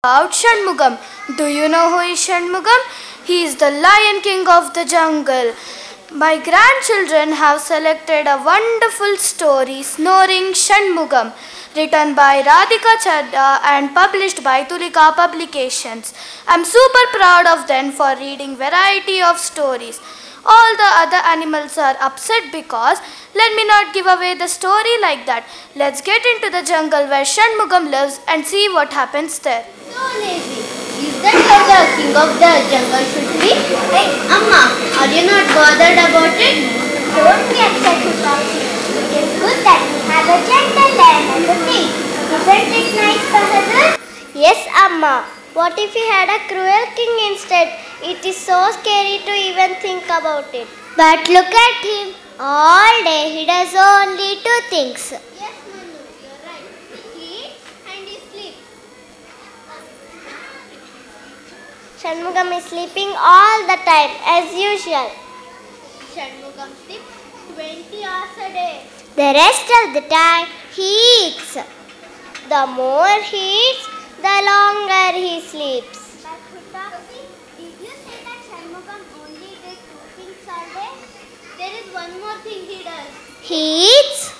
About Shanmugam. Do you know who is Shanmugam? He is the Lion King of the jungle. My grandchildren have selected a wonderful story, Snoring Shanmugam, written by Radhika Chadda and published by Tulika Publications. I am super proud of them for reading variety of stories. All the other animals are upset because let me not give away the story like that. Let's get into the jungle where Shanmugam lives and see what happens there. So lazy. Is that how the king of the jungle should be? Hey, Amma, are you not bothered about it? Don't be upset, Hitachi. It is good that we have a gentle lion and a king. Isn't it nice, Bahadur? Yes, Amma. What if we had a cruel king instead? It is so scary to even think about it. But look at him. All day he does only two things. Yes, Manu, you're right. He eats and he sleeps. Shanmugam is sleeping all the time as usual. Shanmugam sleeps 20 hours a day. The rest of the time he eats. The more he eats, the longer he sleeps. But Hitachi, did you say that Shanmugam only did two things all day? There is one more thing he does. He eats,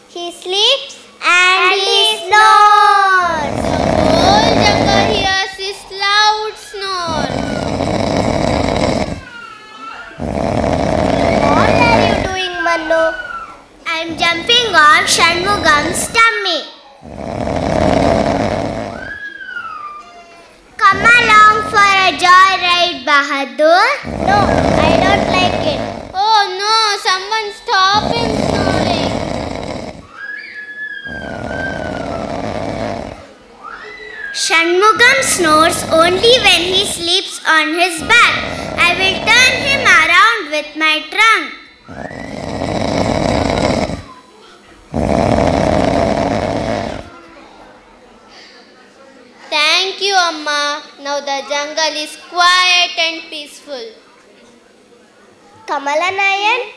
he sleeps, and he snores. The whole jungle hears his loud snore. What are you doing, Manu? I am jumping on Shanmugam's tummy. Come along for a joyride, Bahadur. No, I don't like it. Oh no, someone stop him snoring. Shanmugam snores only when he sleeps on his back. I will turn him around with my trunk. Thank you, Amma. Now the jungle is quiet and peaceful. Kamalanayan?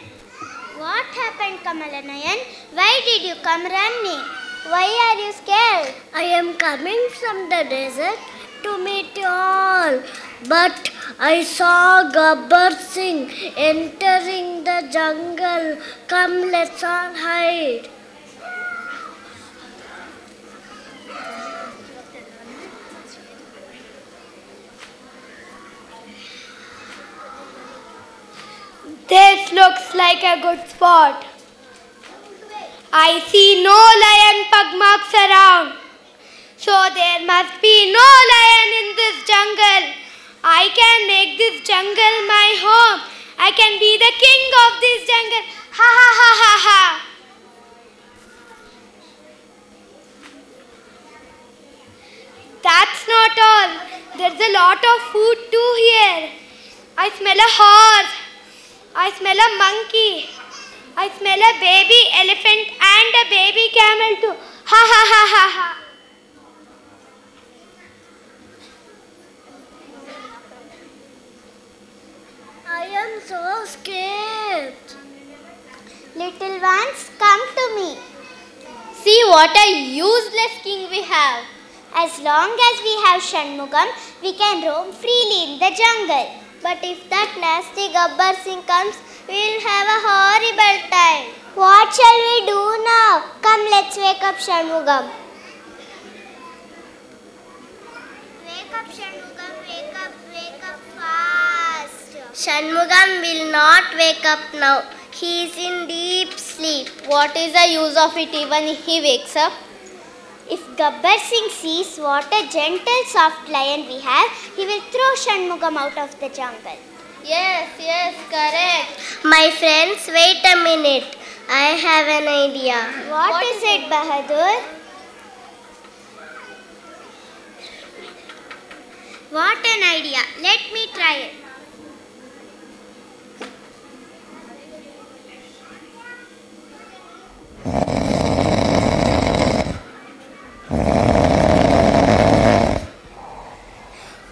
What happened, Kamalanayan? Why did you come running? Why are you scared? I am coming from the desert to meet you all. But I saw Gabbar Singh entering the jungle. Come, let's all hide. This looks like a good spot. I see no lion pug marks around. So there must be no lion in this jungle. I can make this jungle my home. I can be the king of this jungle. Ha ha ha ha ha. That's not all. There's a lot of food too here. I smell a horse. I smell a monkey. I smell a baby elephant and a baby camel too. Ha ha ha ha ha. I am so scared. Little ones, come to me. See what a useless king we have. As long as we have Shanmugam, we can roam freely in the jungle. But if that nasty Gabbar Singh comes, we will have a horrible time. What shall we do now? Come, let's wake up Shanmugam. Wake up Shanmugam, wake up fast. Shanmugam will not wake up now. He is in deep sleep. What is the use of it even if he wakes up? If Gabbar Singh sees what a gentle, soft lion we have, he will throw Shanmugam out of the jungle. Yes, correct. My friends, wait a minute. I have an idea. What is it, Bahadur? What an idea. Let me try it.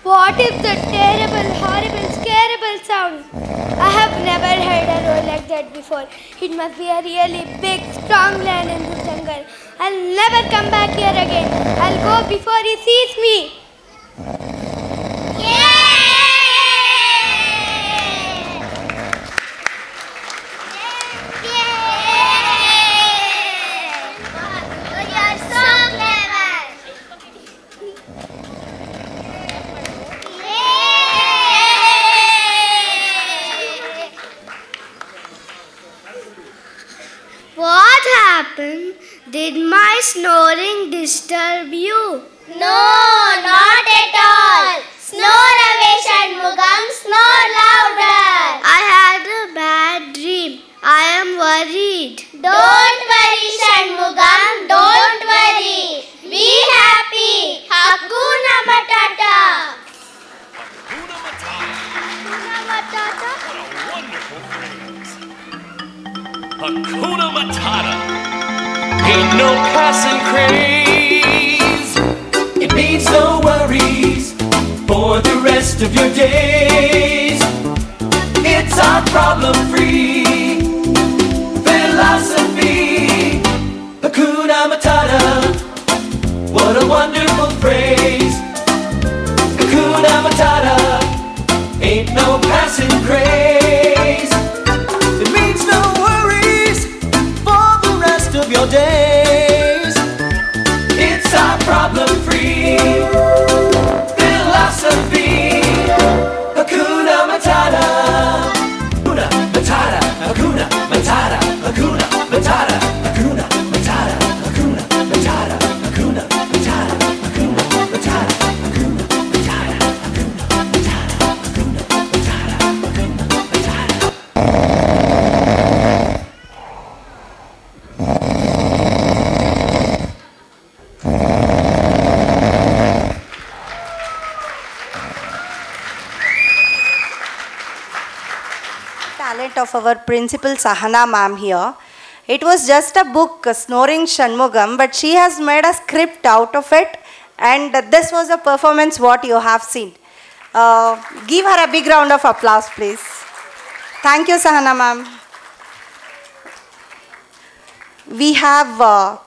What is that terrible, horrible, scareable sound? I have never heard a roar like that before. It must be a really big, strong lion in this jungle. I'll never come back here again. I'll go before he sees me. Did my snoring disturb you? No, not at all. Snore away, Shanmugam. Snore louder. I had a bad dream. I am worried. Don't worry, Shanmugam. Don't worry. Be happy. Hakuna Matata. Hakuna Matata ain't no passing craze. It means no worries for the rest of your days. It's our problem-free philosophy. Hakuna Matata, what a wonderful phrase. Hakuna Matata ain't no passing craze. It means no worries for the rest of your days. It's our problem-free philosophy. Hakuna Matata. Hakuna Matata. Hakuna Matata. Hakuna Matata. Hakuna Matata. Hakuna Matata. Hakuna Matata. Hakuna Matata. Hakuna Matata. Hakuna Matata. Hakuna Matata. Talent of our principal Sahana ma'am here. It was just a book, Snoring Shanmugam, but she has made a script out of it, and this was a performance what you have seen. Give her a big round of applause, please. Thank you, Sahana ma'am. We have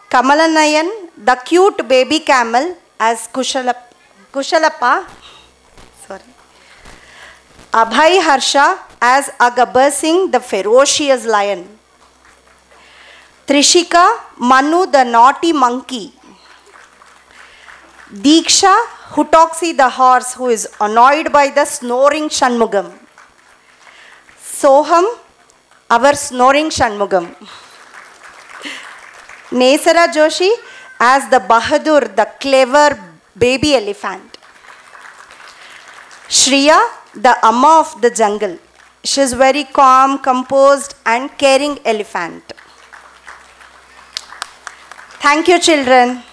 Kamalanayan, the cute baby camel, as Kushalappa. Sorry. Abhay Harsha as Gabbar Singh, the ferocious lion. Trishika, Manu, the naughty monkey. Diksha, Hutoxi, the horse who is annoyed by the snoring Shanmugam. Soham, our snoring Shanmugam. Nesara Joshi as the Bahadur, the clever baby elephant. Shriya, the Amma of the jungle. She is very calm, composed and caring elephant. Thank you, children.